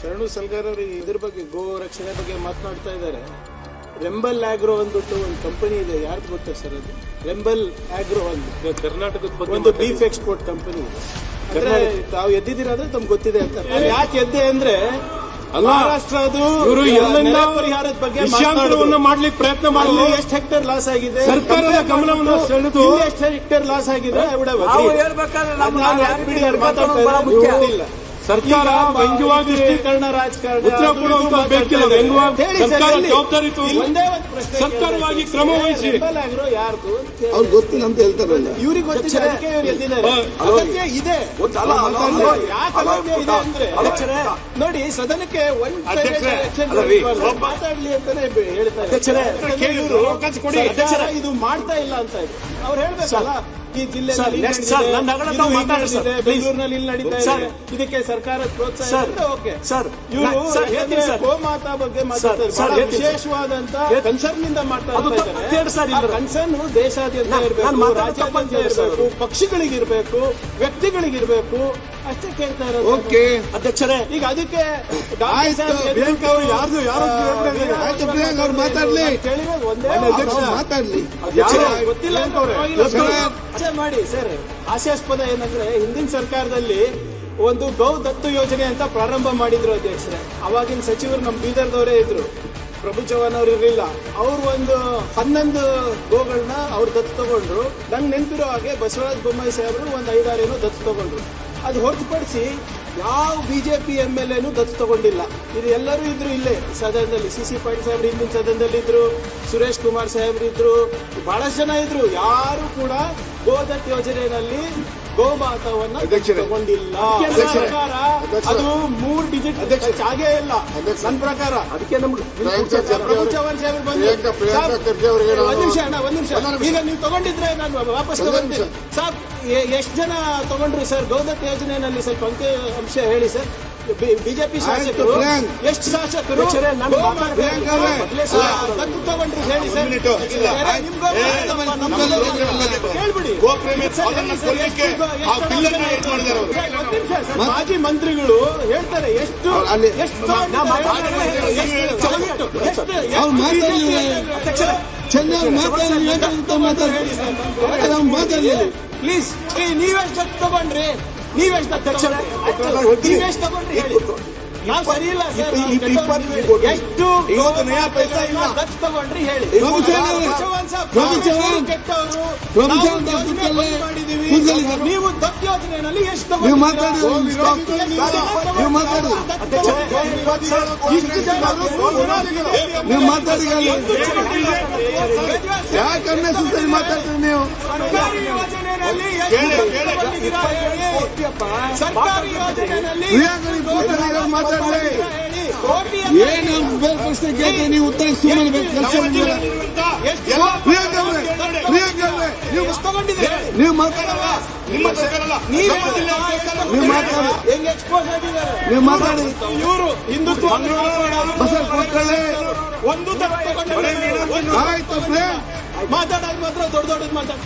ಶರಣು ಸಲ್ಗಾರ್ ಅವರು ಇದ್ರ ಬಗ್ಗೆ ಗೋ ರಕ್ಷಣೆ ಬಗ್ಗೆ ಮಾತನಾಡ್ತಾ ಇದ್ದಾರೆ. ರೆಂಬಲ್ ಆಗ್ರೋ ಅಂದ್ಬಿಟ್ಟು ಒಂದು ಕಂಪನಿ ಇದೆ, ಯಾರ್ದು ಗೊತ್ತಾ ಸರ್ ಅದು? ರೆಂಬಲ್ ಆಗ್ರೋ ಒಂದು ಕರ್ನಾಟಕದ ಒಂದು ಬೀಫ್ ಎಕ್ಸ್ಪೋರ್ಟ್ ಕಂಪನಿ ಇದೆ. ಅಂದ್ರೆ ತಾವು ಎದ್ದಿದ್ದೀರಾ ಅಂದ್ರೆ ತಮ್ಗೆ ಗೊತ್ತಿದೆ ಅಂತ. ಯಾಕೆ ಎದ್ದೆ ಅಂದ್ರೆ ಮಹಾರಾಷ್ಟ್ರದು ಪರಿಹಾರದ ಬಗ್ಗೆ ಮಾಡ್ಲಿಕ್ಕೆ ಪ್ರಯತ್ನ ಮಾಡಿ ಎಷ್ಟು ಹೆಕ್ಟೇರ್ ಲಾಸ್ ಆಗಿದೆ, ಸರ್ಕಾರದ ಗಮನವನ್ನು ಸೆಳೆದು ಎಷ್ಟು ಹೆಕ್ಟೇರ್ ಲಾಸ್ ಆಗಿದೆ ಮಾತಾಡ್ತಾ ಸರ್ಕಾರ ವ್ಯಂಗ್ಯವಾಗಿ ರಾಜಕಾರಣ ಉತ್ತರ ಕೊಡುವಂತ ಬೇಕಿಲ್ಲ. ಜವಾಬ್ದಾರಿ ಸರ್ಕಾರವಾಗಿ ಕ್ರಮ ವಹಿಸಿ. ಯಾರ್ದು ಅವ್ರು ಗೊತ್ತಿಲ್ಲ ಅಂತ ಹೇಳ್ತಾರಲ್ಲ, ಇವ್ರಿಗೆ ಗೊತ್ತಿಲ್ಲ, ಅದಕ್ಕೆ ಇವ್ರು ಎದ್ದಿದ್ದಾರೆ. ಅದಕ್ಕೆ ಇದೆ ಅಂದ್ರೆ ನೋಡಿ, ಸದನಕ್ಕೆ ಮಾತಾಡ್ಲಿ ಅಂತಾನೆ ಹೇಳ್ತಾರೆ. ಇದು ಮಾಡ್ತಾ ಇಲ್ಲ ಅಂತ ಅವ್ರು ಹೇಳ್ಬೇಕಲ್ಲ. ಈ ಜಿಲ್ಲೆಯಲ್ಲಿ ಬೆಂಗಳೂರಿನಲ್ಲಿ ಇಲ್ಲಿ ನಡೀತಾ ಇದೆ, ಇದಕ್ಕೆ ಸರ್ಕಾರ ಪ್ರೋತ್ಸಾಹ. ಓಕೆ ಸರ್, ಇವರು ಗೋಮಾತಾ ಬಗ್ಗೆ ಮಾತಾಡ್ತಾರೆ, ವಿಶೇಷವಾದಂತ ಕನ್ಸರ್ನ್ ಇಂದ ಮಾಡ್ತಾ ಇದ್ದಾರೆ. ಕನ್ಸರ್ನ್ ದೇಶಾದ್ಯಂತ ಇರಬೇಕು, ರಾಜ್ಯಾದ್ಯಂತ ಇರಬೇಕು, ಪಕ್ಷಿಗಳಿಗಿರ್ಬೇಕು, ವ್ಯಕ್ತಿಗಳಿಗಿರ್ಬೇಕು, ಅಷ್ಟೇ ಕೇಳ್ತಾ ಇರೋದು. ಓಕೆ ಅಧ್ಯಕ್ಷರೇ, ಈಗ ಅದಕ್ಕೆ ಮಾತಾಡ್ಲಿ ಗೊತ್ತಿಲ್ಲ ಅಂತ ಮಾಡಿ ಸರ್. ಹಾಸ್ಯಾಸ್ಪದ ಏನಂದ್ರೆ, ಹಿಂದಿನ ಸರ್ಕಾರದಲ್ಲಿ ಒಂದು ಗೌ ದತ್ತು ಯೋಜನೆ ಅಂತ ಪ್ರಾರಂಭ ಮಾಡಿದ್ರು ಅಧ್ಯಕ್ಷರೇ. ಅವಾಗಿನ ಸಚಿವರು ನಮ್ಮ ಬೀದರ್ದವರೇ ಇದ್ರು, ಪ್ರಭು ಚವ್ಹಾಣ್ ಅವ್ರು ಇರಲಿಲ್ಲ. ಅವ್ರು ಒಂದು 11 ಗೋಗಳನ್ನ ಅವ್ರು ದತ್ತು ತಗೊಂಡ್ರು. ನಂಗೆ ನೆನಪಿರೋ ಹಾಗೆ ಬಸವರಾಜ ಬೊಮ್ಮಾಯಿ ಸಾಹೇಬರು ಒಂದು 5-6 ಏನೋ ದತ್ತು ತಗೊಂಡ್ರು. ಅದು ಹೊರತುಪಡಿಸಿ ಯಾವ ಬಿಜೆಪಿ MLA ದತ್ತು ತಗೊಂಡಿಲ್ಲ. ಇದು ಎಲ್ಲರೂ ಇದ್ರು ಇಲ್ಲೇ ಸದನದಲ್ಲಿ. CC ಪಾಟೀಲ್ ಸಾಹೇಬ್ರು ಹಿಂದಿನ ಸದನದಲ್ಲಿ ಇದ್ರು, ಸುರೇಶ್ ಕುಮಾರ್ ಸಾಹೇಬ್ರು ಇದ್ರು, ಬಹಳಷ್ಟು ಜನ ಇದ್ರು. ಯಾರು ಕೂಡ ಗೋದತ್ ಯೋಜನೆಯಲ್ಲಿ ಗೋಮಾತವನ್ನ ತಗೊಂಡಿಲ್ಲ. ಸರ್ಕಾರ ಅದು 3 ಡಿಜಿಟ್ ಆಗೇ ಇಲ್ಲ ನನ್ನ ಪ್ರಕಾರ. ಅದಕ್ಕೆ ನಮ್ಗೆ ಪ್ರಭು ಚವ್ಹಾಣ್ ಸಾಹೇಬ್ರು ಬಂದು ಒಂದ್ ನಿಮಿಷ ಈಗ ನೀವು ತಗೊಂಡಿದ್ರೆ ನಾನು ವಾಪಸ್ ತಗೊಂಡಿದ್ದೆ. ಸಾರ್, ಎಷ್ಟು ಜನ ತಗೊಂಡ್ರು ಸರ್ ಗೋದತ್ ಯೋಜನೆಯಲ್ಲಿ? ಸ್ವಲ್ಪ ಅಂಶ ಹೇಳಿ ಸರ್. ಬಿಜೆಪಿ ಶಾಸಕರು ಎಷ್ಟು ಶಾಸಕರು ದತ್ತು ತಗೊಂಡ್ರು ಹೇಳಿ ಸರ್. ಕೇಳ್ಬಿಡಿ. ಮಾಜಿ ಮಂತ್ರಿಗಳು ಹೇಳ್ತಾರೆ ಎಷ್ಟು ಪ್ಲೀಸ್. ನೀವೆಷ್ಟು ತಗೊಂಡ್ರಿ? ನೀವೆಷ್ಟು ತಗೊಂಡ್ರಿ? ನಾವು ಸರಿ ಇಲ್ಲ ಸರ್. ಎಷ್ಟು ದತ್ತು ತಗೊಂಡ್ರಿ ಹೇಳಿ. ನೀವು ದತ್ತು ಯೋಜನೆಯಲ್ಲಿ ಎಷ್ಟು ಮಾತಾಡ್ತೀರಿ ನೀವು? ಸರ್ಕಾರಿ ಯೋಜನೆಯಲ್ಲಿ ಏನು ಪ್ರಶ್ನೆ ಕೇಳ್ತೀವಿ, ನೀವು ಉತ್ತರ ಸುಮ್ಮನೆ ಕೆಲಸ ನೀವು ಮಾತಾಡಲ್ಲ. ನೀವು ಮಾತಾಡಿ. ಇವರು ಹಿಂದುತ್ವ ಒಂದು ಮಾತಾಡೋದು ಮಾತ್ರ ದೊಡ್ಡ ದೊಡ್ಡದು ಮಾತಾಡ